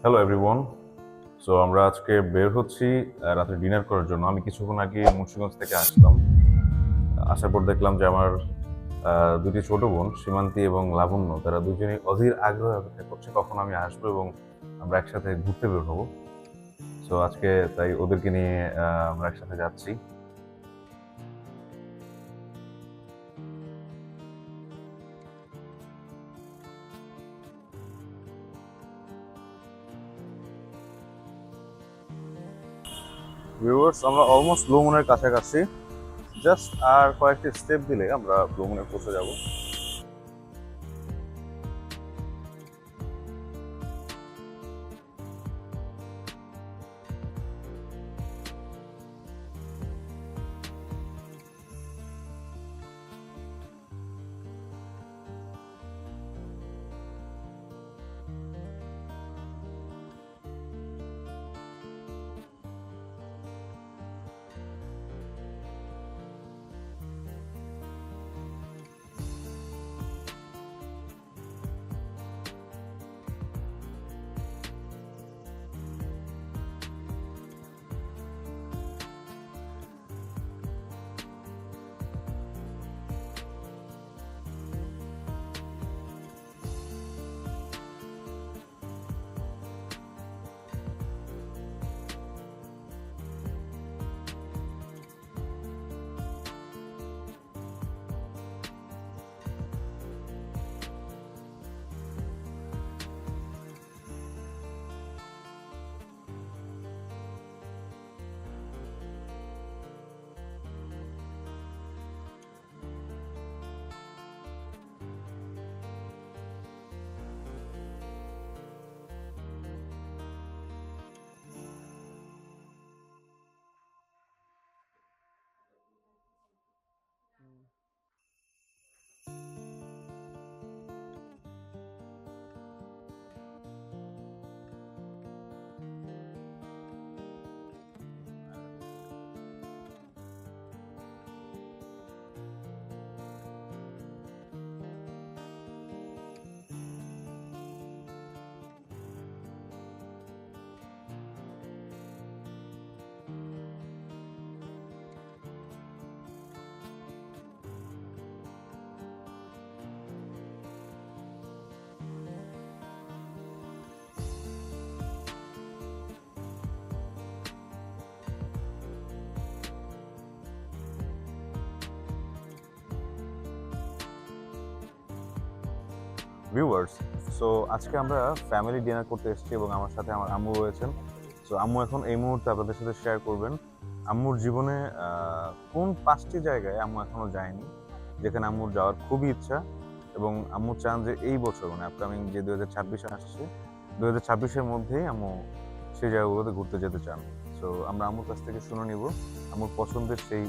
Hello everyone. So আমরা আজকে বের হচ্ছি রাতে ডিনার করার জন্য। আমি কিছুক্ষণ আগে মুন্সিগঞ্জ থেকে আসলাম। আসার পর দেখলাম যে আমার দুটি ছোট বোন সীমান্তি এবং লাবণ্য, তারা দুজনেই অধীর আগ্রহে অপেক্ষা করছে কখন আমি আসবো এবং আমরা একসাথে ঘুরতে বের হবো। সো আজকে তাই ওদেরকে নিয়ে আমরা একসাথে যাচ্ছি। ভিউয়ার্স, আমরা অলমোস্ট ব্লু মুনের কাছাকাছি। জাস্ট আর কয়েকটি স্টেপ দিলে আমরা ব্লু মুনে পৌঁছে যাব। ভিউয়ার্স, সো আজকে আমরা ফ্যামিলি ডিনার করতে এসেছি এবং আমার সাথে আমার আম্মু রয়েছেন। সো আম্মু এখন এই মুহূর্তে আপনাদের সাথে শেয়ার করবেন আম্মুর জীবনে কোন 5টি জায়গায় আম্মু এখনো যায়নি, যেখানে আম্মুর যাওয়ার খুবই ইচ্ছা এবং আম্মু চান যে এই বছর মানে আপকামিং যে 2026 আসছে, 2026-এর মধ্যেই আম্মু সেই জায়গাগুলোতে ঘুরতে যেতে চান। সো আমরা আম্মুর কাছ থেকে শুনে নিব আম্মুর পছন্দের সেই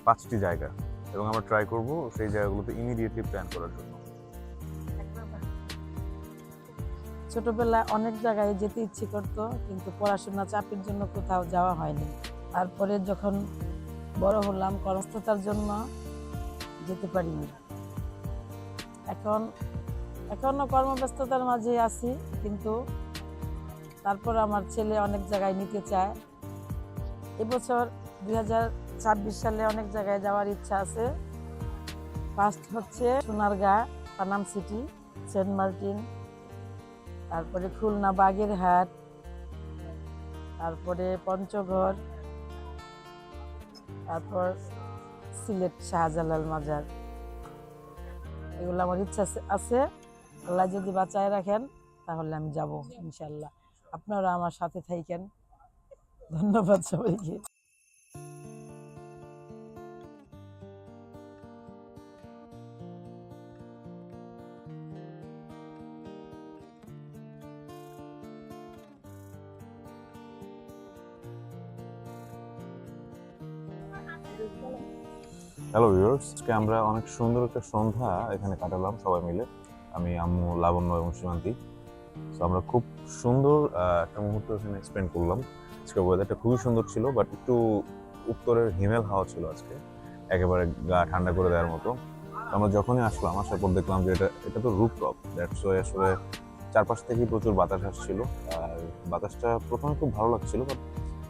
5টি জায়গা এবং আমরা ট্রাই করব সেই জায়গাগুলোতে ইমিডিয়েটলি প্ল্যান করার জন্য। ছোটবেলায় অনেক জায়গায় যেতে ইচ্ছে করতো, কিন্তু পড়াশোনা চাপের জন্য কোথাও যাওয়া হয়নি। তারপরে যখন বড় হলাম, কর্মস্থতার জন্য যেতে পারিনি। এখন এখনো কর্মব্যস্ততার মাঝে আছি, কিন্তু তারপর আমার ছেলে অনেক জায়গায় নিতে চায়। এবছর 2026 সালে অনেক জায়গায় যাওয়ার ইচ্ছা আছে। ফার্স্ট হচ্ছে Sonargaon, Panam city, Saint Martin, তারপরে খুলনা বাগেরহাট, তারপরে পঞ্চগড়, তারপর সিলেট শাহজালাল মাজার। এগুলো আমার ইচ্ছা আছে। আল্লাহ যদি বাঁচায় রাখেন তাহলে আমি যাব ইনশাল্লাহ। আপনারা আমার সাথে থাকেন। ধন্যবাদ সবাইকে। হ্যালো ভিউয়ার্স, আজকে আমরা অনেক সুন্দর একটা সন্ধ্যা এখানে কাটালাম সবাই মিলে। আমি, আম্মু, লাবণ্য এবং সীমান্তি। তো আমরা খুব সুন্দর একটা মুহূর্ত এখানে স্পেন্ড করলাম। আজকে ওয়েদারটা খুবই সুন্দর ছিল, বাট একটু উত্তরের হিমেল হাওয়া ছিল আজকে, একেবারে গা ঠান্ডা করে দেওয়ার মতো। তো আমরা যখনই আসলাম, আসার পর দেখলাম যে এটা এটা তো রুফটপ, দ্যাটস ওয়াই আসলে চারপাশ থেকেই প্রচুর বাতাস আসছিল, আর বাতাসটা প্রথমে খুব ভালো লাগছিল, বাট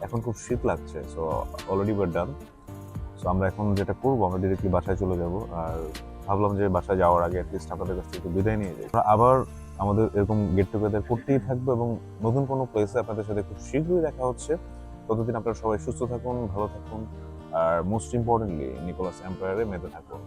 এখন খুব শীত লাগছে। সো অলরেডি ওয়ার ডান। সো আমরা এখন যেটা করবো, আমরা ডিরেক্টলি বাসায় চলে যাব। আর ভাবলাম যে বাসায় যাওয়ার আগে অ্যাটলিস্ট আপনাদের কাছ থেকে একটু বিদায় নিয়ে যাই। আমরা আবার আমাদের এরকম গেট টুগেদার করতেই থাকবো, এবং নতুন কোনো প্লেসে আপনাদের সাথে খুব শীঘ্রই দেখা হচ্ছে। ততদিন আপনারা সবাই সুস্থ থাকুন, ভালো থাকুন, আর মোস্ট ইম্পর্টেন্টলি নিকোলাস এম্পায়ারে মেতে থাকুন।